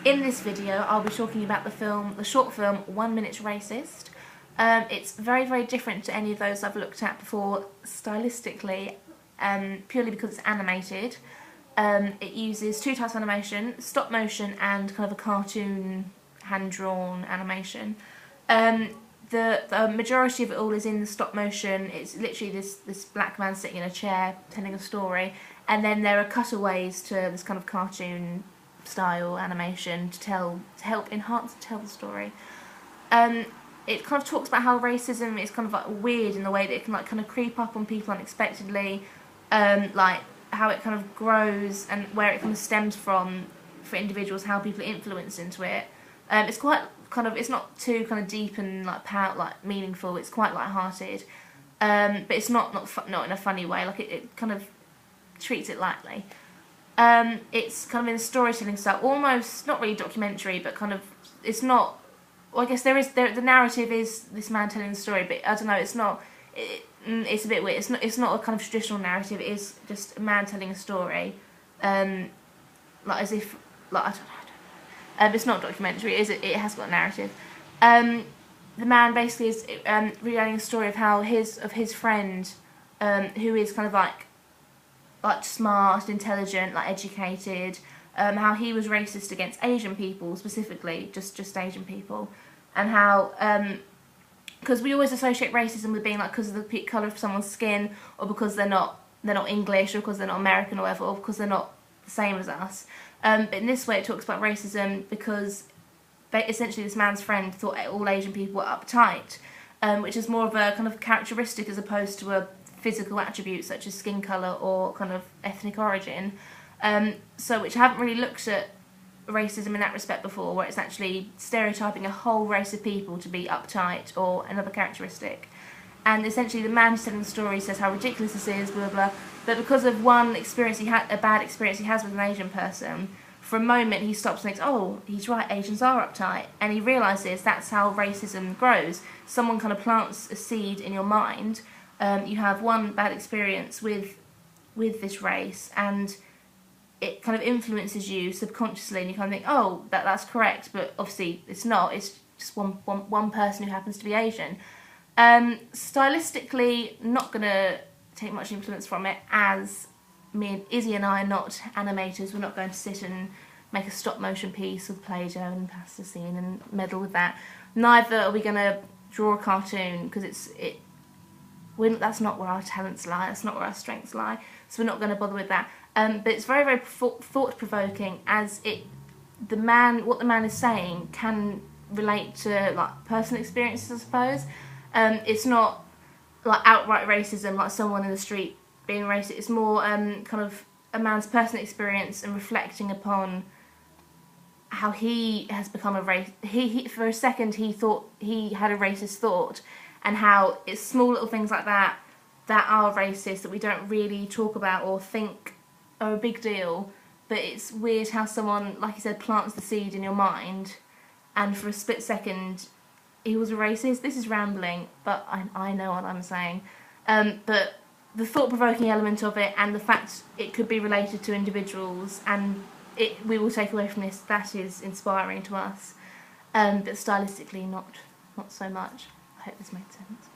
In this video, I'll be talking about the short film 1 Minute Racist. It's very, very different to any of those I've looked at before stylistically, purely because it's animated. It uses two types of animation, stop motion and kind of a cartoon, hand-drawn animation. The majority of it all is in the stop motion. It's literally this black man sitting in a chair telling a story, and then there are cutaways to this kind of cartoon style animation to help enhance and tell the story. It kind of talks about how racism is kind of like weird in the way that it can like kind of creep up on people unexpectedly, like how it kind of grows and where it kind of stems from for individuals, how people are influenced into it. It's quite kind of, it's not too kind of deep and like meaningful. It's quite light-hearted, but it's not in a funny way. Like it kind of treats it lightly. It's kind of in a storytelling style, almost not really documentary, but kind of it's not. Well, I guess the narrative is this man telling the story, but I don't know. It's not. It's a bit weird. It's not a kind of traditional narrative. It is just a man telling a story, like as if like I don't know. It's not a documentary. It has got a narrative. The man basically is relating a story of how his friend, who is kind of like smart, intelligent, like educated, how he was racist against Asian people specifically, just Asian people, and how because we always associate racism with being like because of the colour of someone's skin, or because they're not English, or because they're not American or whatever, or because they're not the same as us. But in this way it talks about racism because essentially this man's friend thought all Asian people were uptight, which is more of a kind of characteristic as opposed to a physical attribute such as skin colour or kind of ethnic origin. So which I haven't really looked at racism in that respect before, where it's actually stereotyping a whole race of people to be uptight or another characteristic. And essentially the man who's telling the story says how ridiculous this is, blah blah, but because of one experience a bad experience he has with an Asian person, for a moment he stops and thinks, oh, he's right, Asians are uptight, and he realises that's how racism grows. Someone kind of plants a seed in your mind. You have one bad experience with this race, and it kind of influences you subconsciously, and you kind of think, oh, that's correct, but obviously it's not. It's just one person who happens to be Asian. Stylistically, not gonna take much influence from it, as me and Izzy and I are not animators. We're not going to sit and make a stop motion piece with Play-Doh and plasticine and meddle with that. Neither are we gonna draw a cartoon, because that's not where our talents lie, that's not where our strengths lie, so we're not going to bother with that. But it's very, very thought-provoking, as what the man is saying can relate to like personal experiences, I suppose. It's not like outright racism, like someone in the street being racist. It's more kind of a man's personal experience and reflecting upon how he has become a race. He for a second he thought he had a racist thought, and how it's small little things like that are racist that we don't really talk about or think are a big deal, but it's weird how someone, like you said, plants the seed in your mind, and for a split second he was a racist. This is rambling, but I know what I'm saying. But the thought-provoking element of it, and the fact it could be related to individuals, and we will take away from this, that is inspiring to us, but stylistically not so much. I hope this made sense.